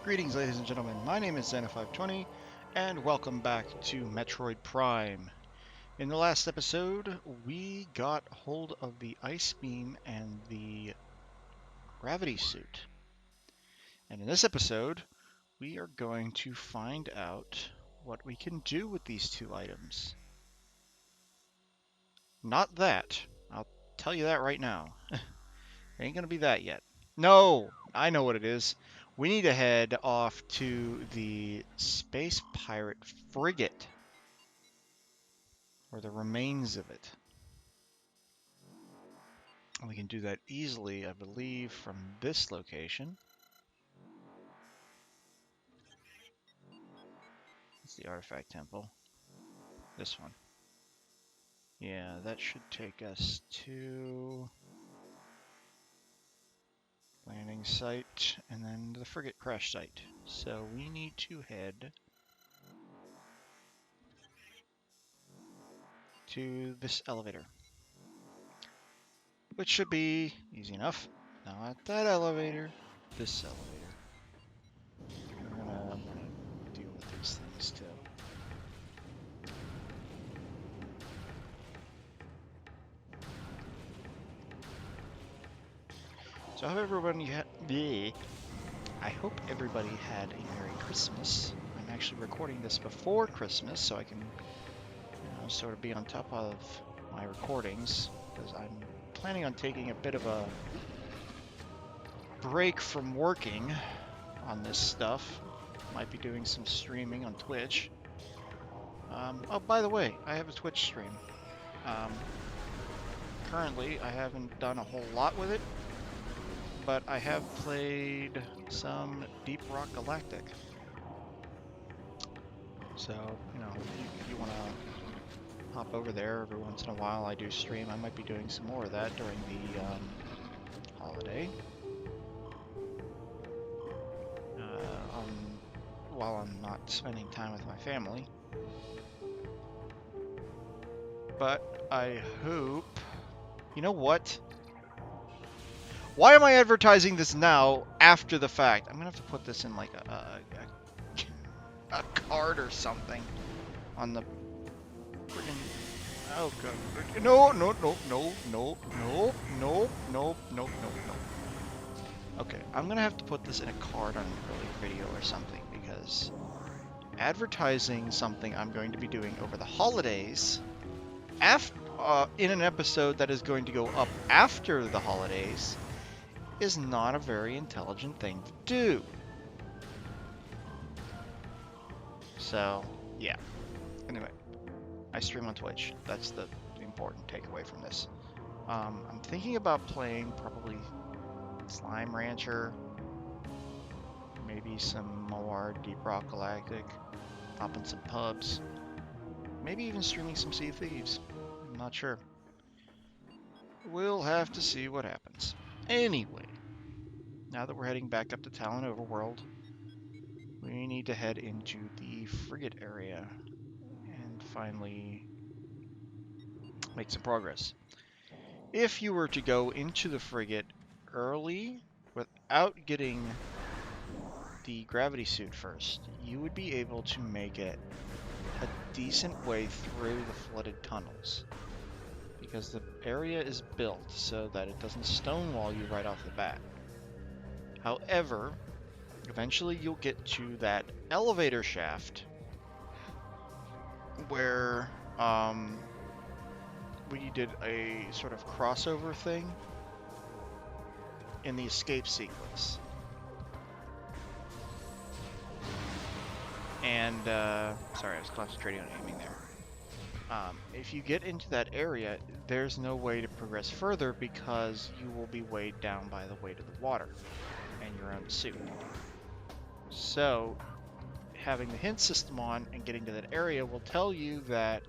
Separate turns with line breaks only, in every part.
Greetings, ladies and gentlemen. My name is Xana520, and welcome back to Metroid Prime. In the last episode, we got hold of the ice beam and the gravity suit. And in this episode, we are going to find out what we can do with these two items. Not that. I'll tell you that right now. It ain't gonna be that yet. No! I know what it is. We need to head off to the space pirate frigate, or the remains of it. We can do that easily, I believe, from this location. It's the artifact temple. This one. Yeah, that should take us to landing site and then the frigate crash site. So we need to head to this elevator, which should be easy enough. Not that elevator, this elevator. We're gonna deal with these things too. So I hope everybody had a Merry Christmas. I'm actually recording this before Christmas, so I can, sort of be on top of my recordings, because I'm planning on taking a bit of a break from working on this stuff. Might be doing some streaming on Twitch. Oh, by the way, I have a Twitch stream. Currently, I haven't done a whole lot with it, but I have played some Deep Rock Galactic. So, if you want to hop over there every once in a while, I do stream. I might be doing some more of that during the holiday. While I'm not spending time with my family. But I hope... You know what? Why am I advertising this now after the fact? I'm gonna have to put this in like a card or something on the friggin'... Oh god. No. Okay, I'm gonna have to put this in a card on an early video or something, because advertising something I'm going to be doing over the holidays in an episode that is going to go up after the holidays is not a very intelligent thing to do. So, yeah. Anyway, I stream on Twitch. That's the important takeaway from this. I'm thinking about playing probably Slime Rancher, maybe some more Deep Rock Galactic, popping some pubs, maybe even streaming some Sea of Thieves. I'm not sure. We'll have to see what happens. Anyway, now that we're heading back up to Talon Overworld, we need to head into the frigate area and finally make some progress. If you were to go into the frigate early without getting the gravity suit first, you would be able to make it a decent way through the flooded tunnels, because the area is built so that it doesn't stonewall you right off the bat. However, eventually you'll get to that elevator shaft where we did a sort of crossover thing in the escape sequence. And, sorry, I was concentrating on aiming there. If you get into that area, there's no way to progress further because you will be weighed down by the weight of the water and your own suit. So, having the hint system on and getting to that area will tell you that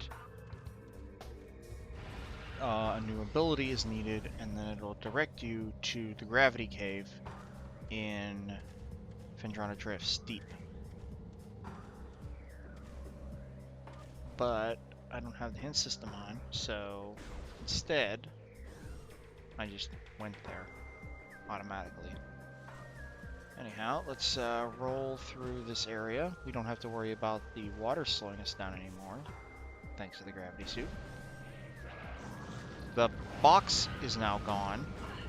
a new ability is needed, and then it'll direct you to the gravity cave in Phendrana Drift's Deep. But I don't have the hint system on, so instead I just went there automatically. Anyhow, let's roll through this area. We don't have to worry about the water slowing us down anymore, thanks to the gravity suit. The box is now gone,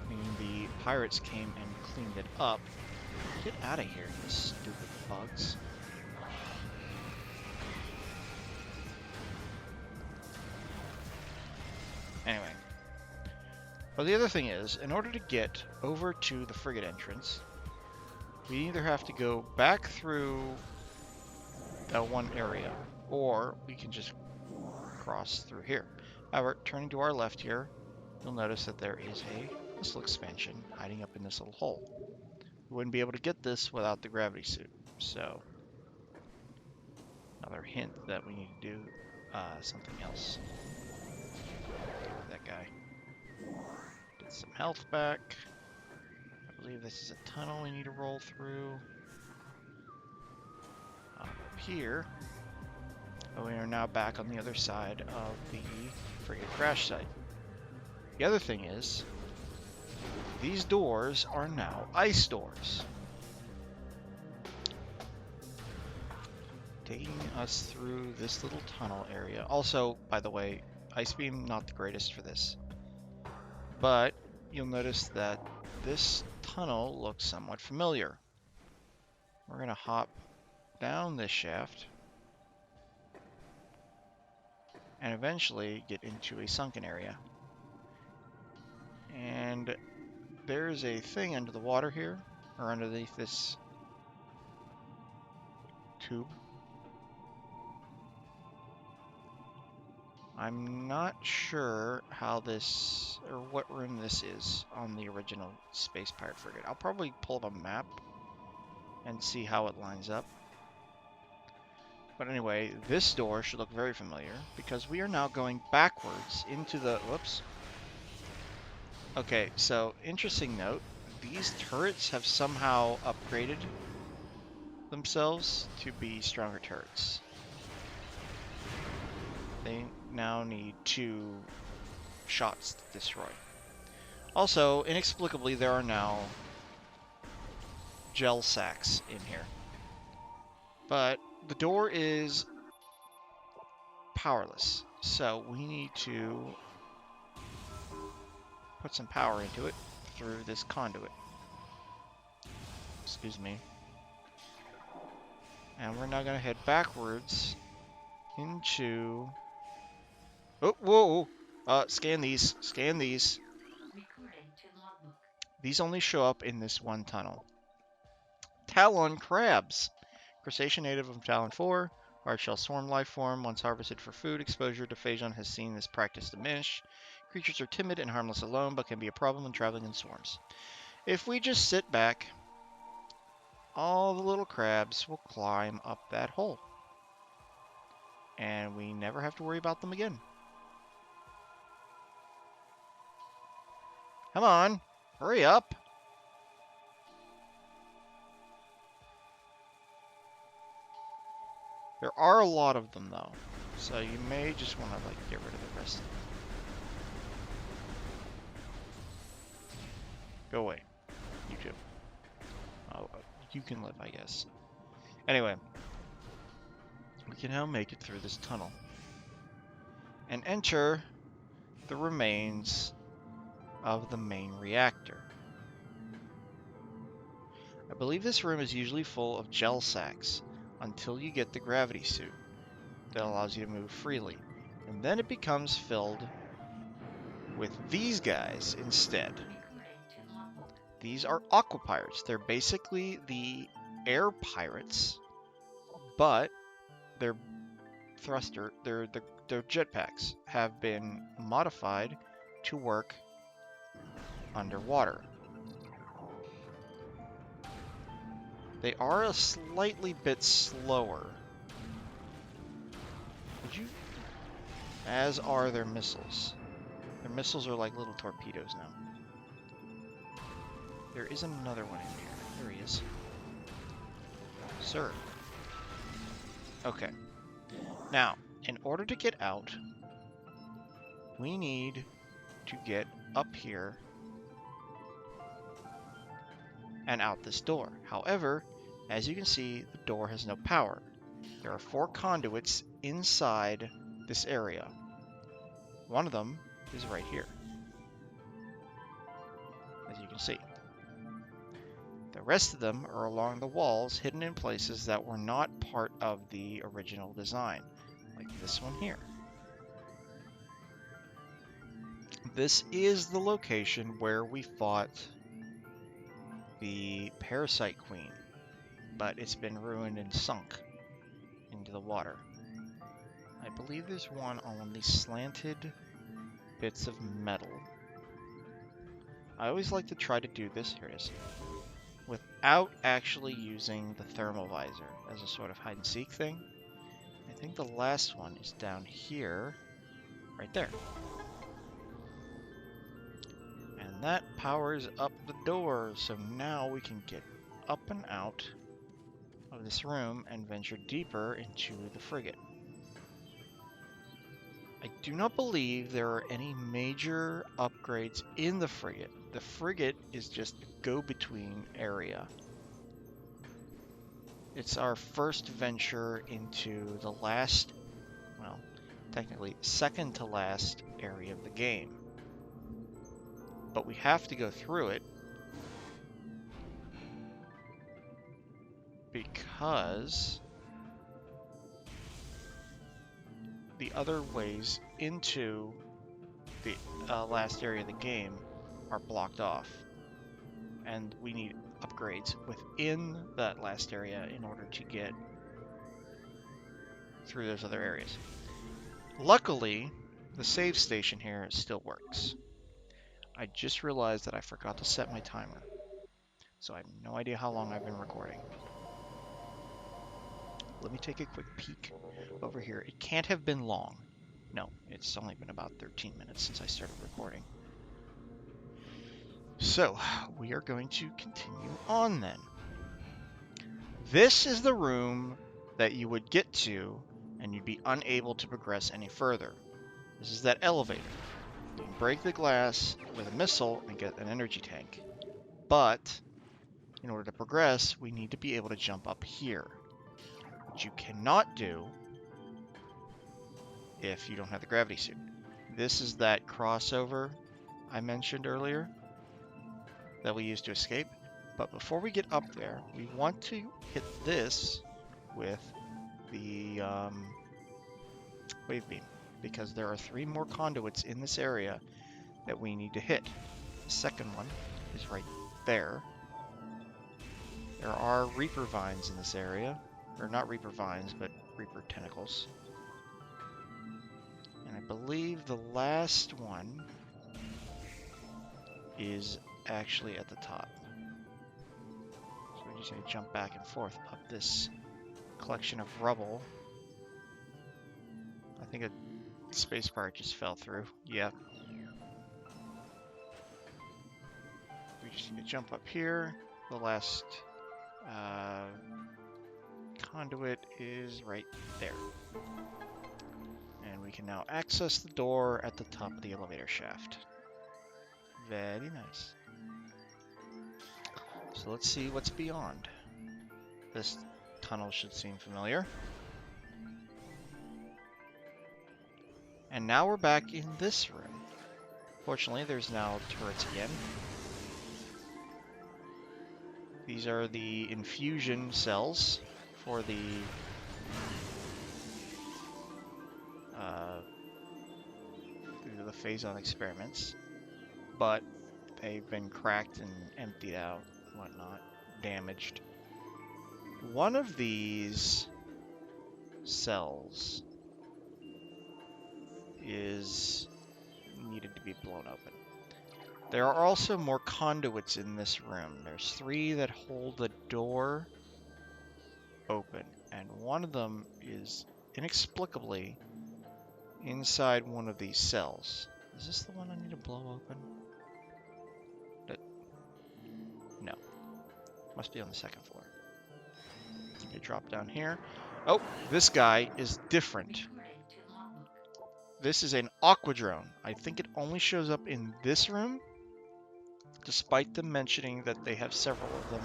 meaning the pirates came and cleaned it up. Get out of here, you stupid bugs. Anyway. Well, the other thing is, in order to get over to the frigate entrance, we either have to go back through that one area, or we can just cross through here. However, turning to our left here, you'll notice that there is a missile expansion hiding up in this little hole. We wouldn't be able to get this without the gravity suit, so another hint that we need to do something else. That guy. Get some health back. I believe this is a tunnel we need to roll through. Up here. Oh, we are now back on the other side of the frigate crash site. The other thing is, these doors are now ice doors. Taking us through this little tunnel area. Also, by the way, Ice Beam, not the greatest for this. But you'll notice that this tunnel looks somewhat familiar. We're going to hop down this shaft and eventually get into a sunken area. And there's a thing under the water here, or underneath this tube. I'm not sure how this, or what room this is on the original Space Pirate Frigate. I'll probably pull up a map and see how it lines up. But anyway, this door should look very familiar, because we are now going backwards into the, whoops. Okay, so interesting note, these turrets have somehow upgraded themselves to be stronger turrets. They now need 2 shots to destroy. Also, inexplicably, there are now gel sacks in here. But the door is powerless, so we need to put some power into it through this conduit. Excuse me. And we're now going to head backwards into... Oh, whoa! Scan these. Scan these. These only show up in this one tunnel. Tallon crabs. Crustacean native of Tallon IV. Hardshell swarm life form. Once harvested for food, exposure to Faison has seen this practice diminish. Creatures are timid and harmless alone, but can be a problem when traveling in swarms. If we just sit back, all the little crabs will climb up that hole. And we never have to worry about them again. Come on, hurry up. There are a lot of them though, so you may just want to like get rid of the rest of them. Go away, you too. Oh, you can live, I guess. Anyway, we can now make it through this tunnel and enter the remains of the main reactor. I believe this room is usually full of gel sacks until you get the gravity suit that allows you to move freely. And then it becomes filled with these guys instead. These are Aqua Pirates. They're basically the air pirates, but their thruster, their jetpacks have been modified to work underwater. They are a slightly bit slower. Would you? As are their missiles. Their missiles are like little torpedoes now. There is another one in here. There he is. Sir. Okay. Now, in order to get out, we need to get up here and out this door. However, as you can see, the door has no power. There are 4 conduits inside this area. One of them is right here, as you can see. The rest of them are along the walls, hidden in places that were not part of the original design, like this one here. This is the location where we fought the Parasite Queen, but it's been ruined and sunk into the water. I believe there's one on these slanted bits of metal. I always like to try to do this, here it is, without actually using the thermal visor as a sort of hide and seek thing. I think the last one is down here, right there. And that powers up the door, so now we can get up and out of this room and venture deeper into the frigate. I do not believe there are any major upgrades in the frigate. The frigate is just a go-between area. It's our first venture into the last, well, technically second to last area of the game. But we have to go through it because the other ways into the last area of the game are blocked off, and we need upgrades within that last area in order to get through those other areas. Luckily, the save station here still works. I just realized that I forgot to set my timer, so I have no idea how long I've been recording. Let me take a quick peek over here. It can't have been long. No, it's only been about 13 minutes since I started recording. So, we are going to continue on then. This is the room that you would get to, and you'd be unable to progress any further. This is that elevator. You can break the glass with a missile and get an energy tank. But, in order to progress, we need to be able to jump up here, which you cannot do if you don't have the gravity suit. This is that crossover I mentioned earlier that we use to escape. But before we get up there, we want to hit this with the wave beam, because there are 3 more conduits in this area that we need to hit. The second one is right there. There are Reaper vines in this area. Or not Reaper vines, but Reaper tentacles. And I believe the last one is actually at the top. So we're just going to jump back and forth up this collection of rubble. I think a space part just fell through. Yeah. We just need to jump up here. The last conduit is right there. And we can now access the door at the top of the elevator shaft. Very nice. So let's see what's beyond. This tunnel should seem familiar. And now we're back in this room. Fortunately, there's now turrets again. These are the infusion cells for the Faison experiments, but they've been cracked and emptied out, whatnot, damaged. One of these cells is needed to be blown open. There are also more conduits in this room. There's 3 that hold the door open, and one of them is inexplicably inside one of these cells. Is this the one I need to blow open? No. Must be on the 2nd floor. You drop down here. Oh, this guy is different. This is an Aqua Drone. I think it only shows up in this room. despite them mentioning that they have several of them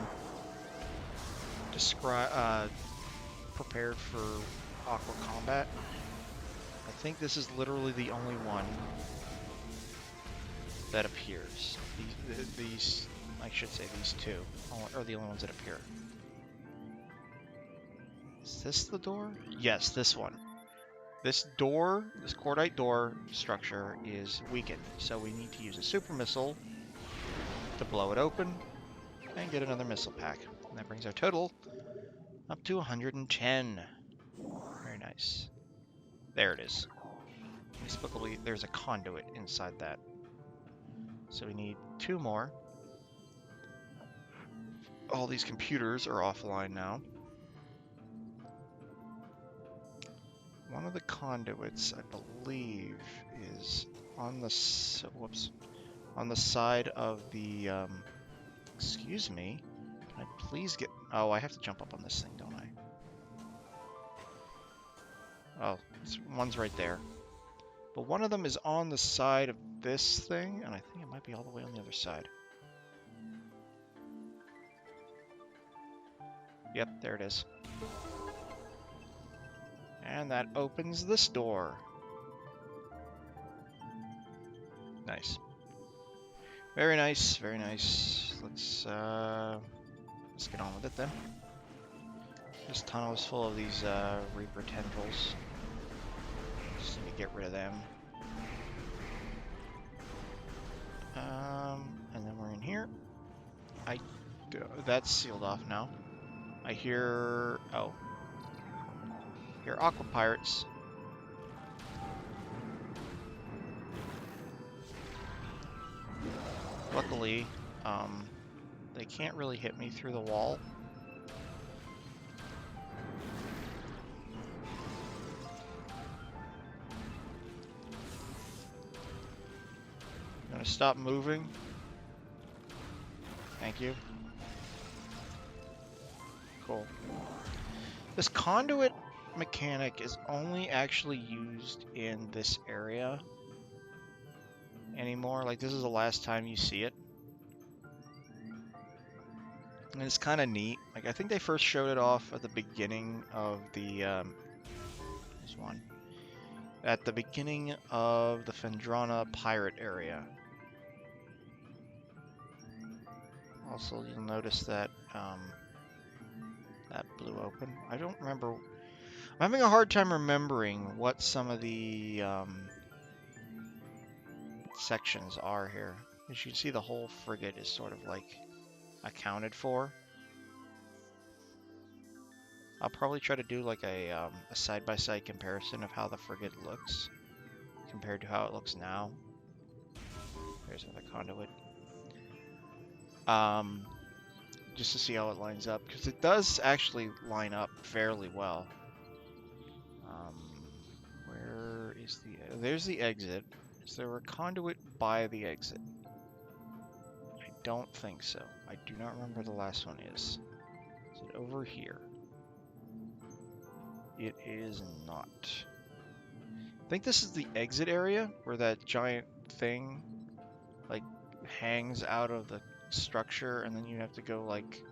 prepared for Aqua combat, I think this is literally the only one that appears. These I should say these two are the only ones that appear. Is this the door? Yes, this one. This door, this cordite door structure is weakened, so we need to use a super missile to blow it open and get another missile pack. And that brings our total up to 110. Very nice. There it is. Inexplicably, there's a conduit inside that. So we need 2 more. All these computers are offline now. One of the conduits, I believe, is on the on the side of the excuse me. Can I please get? Oh, I have to jump up on this thing, don't I? Oh, one's right there. But one of them is on the side of this thing, and I think it might be all the way on the other side. Yep, there it is. And that opens this door. Nice. Very nice, very nice. Let's get on with it then. This tunnel is full of these Reaper tendrils. Just need to get rid of them. And then we're in here. That's sealed off now. I hear... oh. Here, Aqua Pirates. Luckily, they can't really hit me through the wall. I'm gonna stop moving. Thank you. Cool. This conduit mechanic is only actually used in this area anymore. Like, this is the last time you see it. And it's kind of neat. Like, I think they first showed it off at the beginning of the there's one. At the beginning of the Phendrana pirate area. Also, you'll notice that that blew open. I don't remember. I'm having a hard time remembering what some of the sections are here. As you can see, the whole frigate is sort of like accounted for. I'll probably try to do like a side-by-side comparison of how the frigate looks compared to how it looks now. There's another conduit. Just to see how it lines up, because it does actually line up fairly well. Where is the... there's the exit. Is there a conduit by the exit? I don't think so. I do not remember the last one is. Is it over here? It is not. I think this is the exit area where that giant thing like hangs out of the structure, and then you have to go like...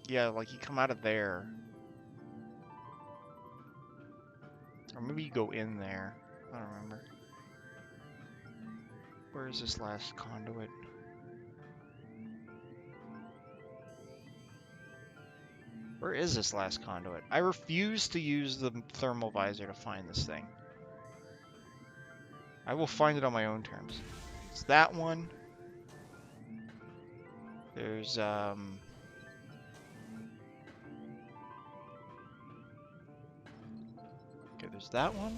yeah, like you come out of there. Or maybe you go in there. I don't remember. Where is this last conduit? Where is this last conduit? I refuse to use the thermal visor to find this thing. I will find it on my own terms. It's that one. There's okay, there's that one.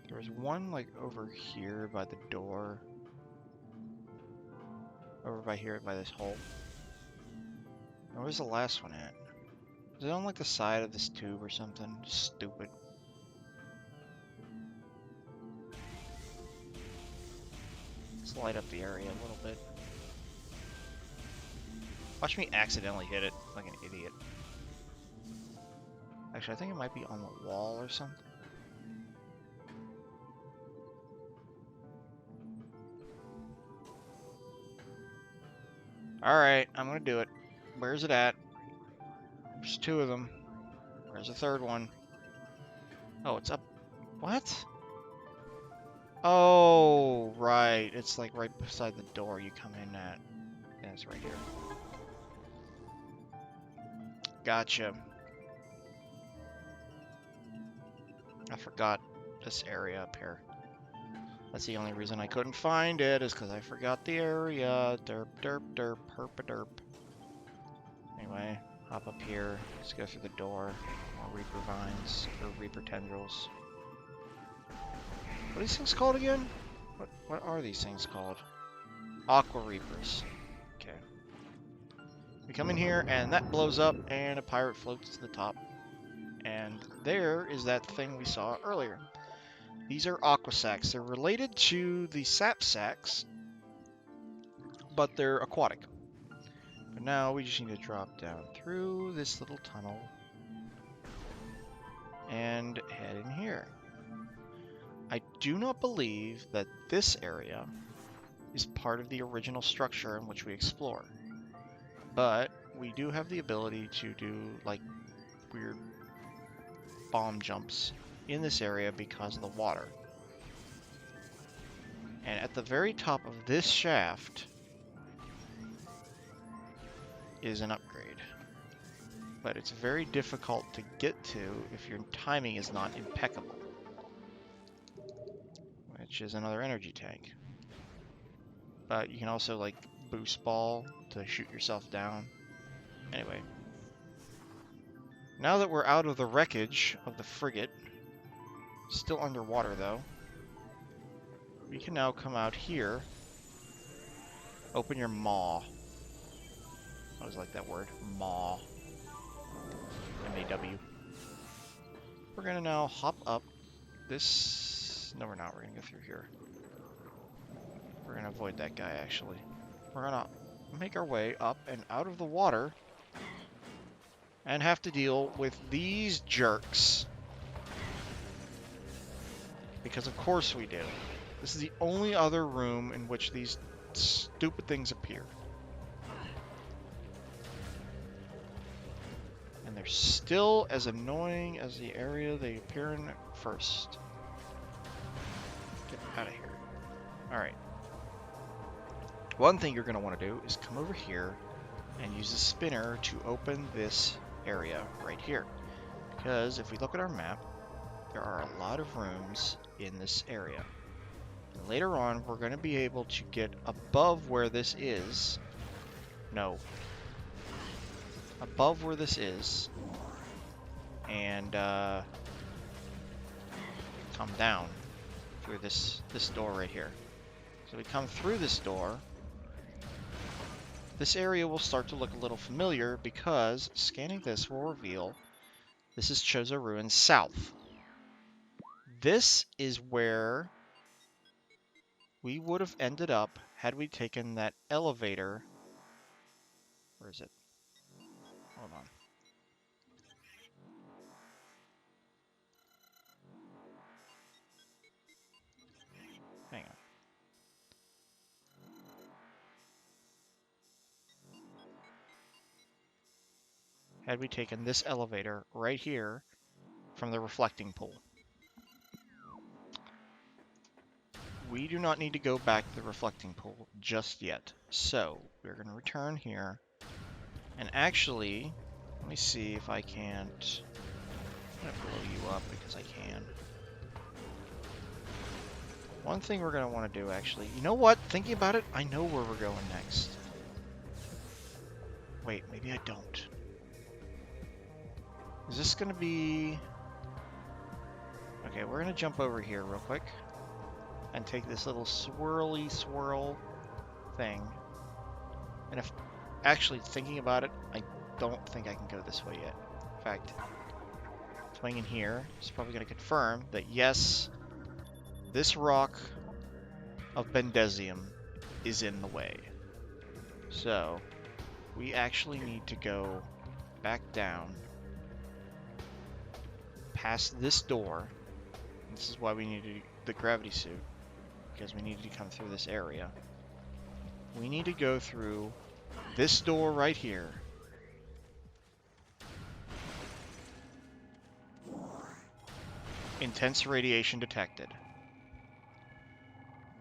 There was one like over here by the door. Over by here by this hole. Where's the last one at? Is it on like the side of this tube or something? Just stupid. Let's light up the area a little bit. Watch me accidentally hit it like an idiot. Actually, I think it might be on the wall or something. Alright, I'm gonna do it. Where's it at? There's two of them. Where's the third one? Oh, it's up. What? Oh, right. It's like right beside the door you come in at. Yeah, it's right here. Gotcha. I forgot this area up here. That's the only reason I couldn't find it, is because I forgot the area. Derp, derp, derp, herp, derp. Anyway, hop up here. Let's go through the door. More Reaper vines, or Reaper tendrils. What are these things called again? What are these things called? Aqua Reapers. Okay. We come in here, and that blows up, and a pirate floats to the top. And there is that thing we saw earlier. These are Aqua Sacks. They're related to the Sap Sacks, but they're aquatic. But now we just need to drop down through this little tunnel and head in here. I do not believe that this area is part of the original structure in which we explore. But we do have the ability to do like weird bomb jumps in this area because of the water. And at the very top of this shaft is an upgrade. But it's very difficult to get to if your timing is not impeccable. Which is another energy tank. But you can also like boost ball to shoot yourself down. Anyway. Now that we're out of the wreckage of the frigate, still underwater though, we can now come out here, open your maw. I always like that word, maw. M-A-W. We're gonna now hop up this, no we're not, we're gonna go through here. We're gonna avoid that guy actually. We're gonna make our way up and out of the water and have to deal with these jerks. Because of course we do. This is the only other room in which these stupid things appear. And they're still as annoying as the area they appear in first. Get out of here. Alright. One thing you're going to want to do is come over here and use the spinner to open this area right here. Because if we look at our map, there are a lot of rooms in this area. And later on, we're going to be able to get above where this is. No. Above where this is. And come down through this door right here. So we come through this door. This area will start to look a little familiar because scanning this will reveal this is Chozo Ruins South. This is where we would have ended up had we taken that elevator. Where is it? Hold on. Hang on. Had we taken this elevator right here from the reflecting pool. We do not need to go back to the reflecting pool just yet. So, we're going to return here. And actually, let me see if I can't... I'm going to blow you up because I can. One thing we're going to want to do, actually... You know what? Thinking about it, I know where we're going next. Wait, maybe I don't. Is this going to be... Okay, we're going to jump over here real quick. And take this little swirly swirl thing. And if actually thinking about it, I don't think I can go this way yet. In fact, swinging here is probably going to confirm that yes, this rock of Bendesium is in the way. So, we actually need to go back down past this door. This is why we needed the gravity suit. Because we needed to come through this area. We need to go through This door right here. Intense radiation detected.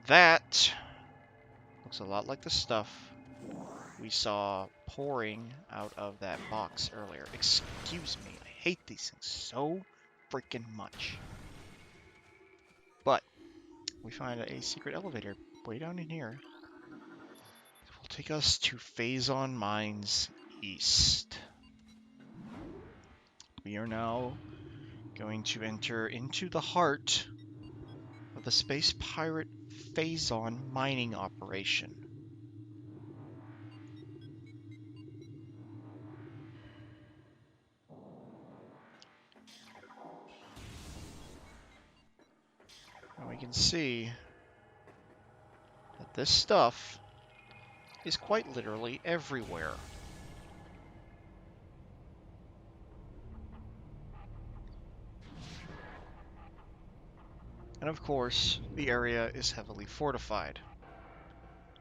That looks a lot like the stuff we saw pouring out of that box earlier. Excuse me, I hate these things so freaking much. But we find a secret elevator way down in here. It will take us to Faison Mines East. We are now going to enter into the heart of the space pirate Faison mining operation. And we can see that this stuff is quite literally everywhere. And of course, the area is heavily fortified.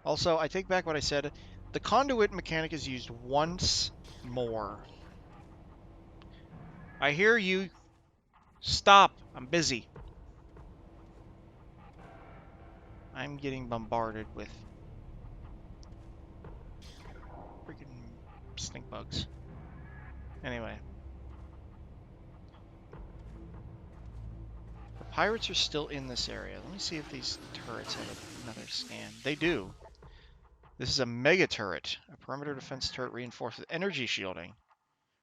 Also, I take back what I said. The conduit mechanic is used once more. I hear you. Stop. I'm busy. I'm getting bombarded with freaking stink bugs. Anyway. The pirates are still in this area. Let me see if these turrets have another scan. They do. This is a mega turret. A perimeter defense turret reinforced with energy shielding.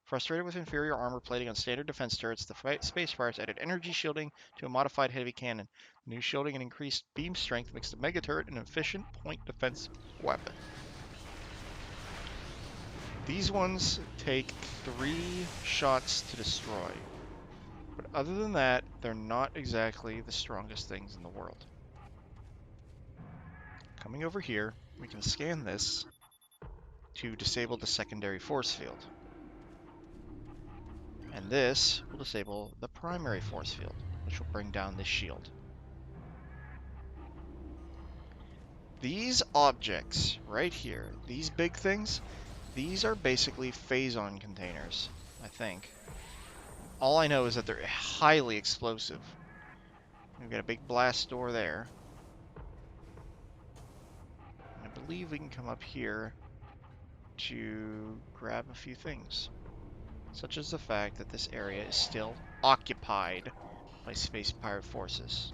Frustrated with inferior armor plating on standard defense turrets, the space pirates added energy shielding to a modified heavy cannon. New shielding and increased beam strength makes the mega turret an efficient point defense weapon. These ones take 3 shots to destroy. But other than that, they're not exactly the strongest things in the world. Coming over here, we can scan this to disable the secondary force field. And this will disable the primary force field, which will bring down this shield. These objects right here, these big things, these are basically Faison containers, I think. All I know is that they're highly explosive. We've got a big blast door there. And I believe we can come up here to grab a few things, such as the fact that this area is still occupied by space pirate forces.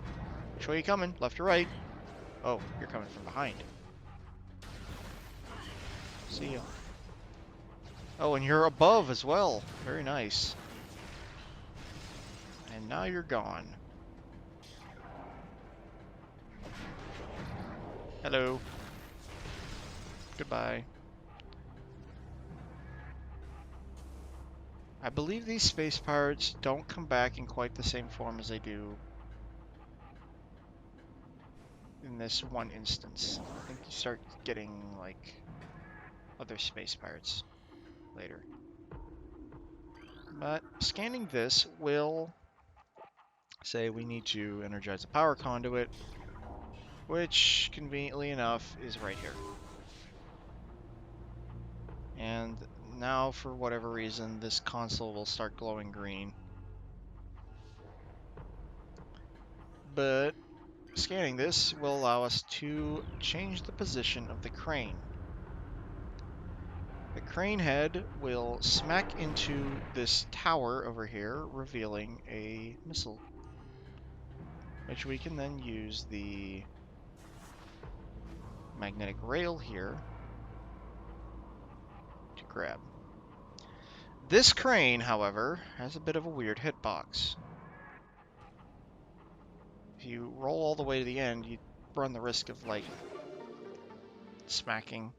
Which way are you coming? Left or right? Oh, you're coming from behind. See ya. Oh, and you're above as well. Very nice. And now you're gone. Hello. Goodbye. I believe these space pirates don't come back in quite the same form as they do in this one instance. I think you start getting, like, other space pirates later. But scanning this will say we need to energize a power conduit, which, conveniently enough, is right here. And now, for whatever reason, this console will start glowing green. But scanning this will allow us to change the position of the crane. The crane head will smack into this tower over here, revealing a missile, which we can then use the magnetic rail here to grab. This crane, however, has a bit of a weird hitbox. If you roll all the way to the end, you run the risk of, like, smacking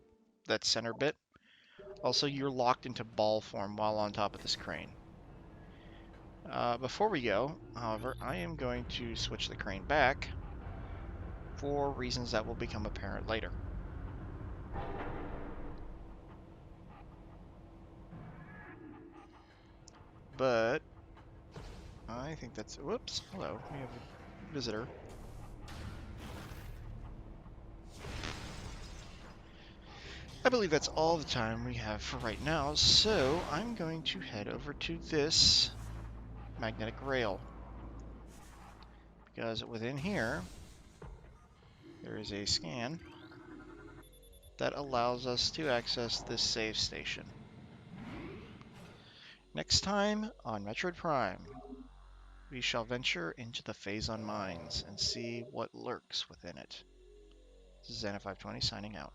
that center bit. Also, you're locked into ball form while on top of this crane. Before we go, however, I am going to switch the crane back for reasons that will become apparent later. But I think that's... Whoops. Hello. We have a visitor. I believe that's all the time we have for right now, so I'm going to head over to this magnetic rail. Because within here, there is a scan that allows us to access this save station. Next time on Metroid Prime, we shall venture into the Faison Mines and see what lurks within it. This is Xana520 signing out.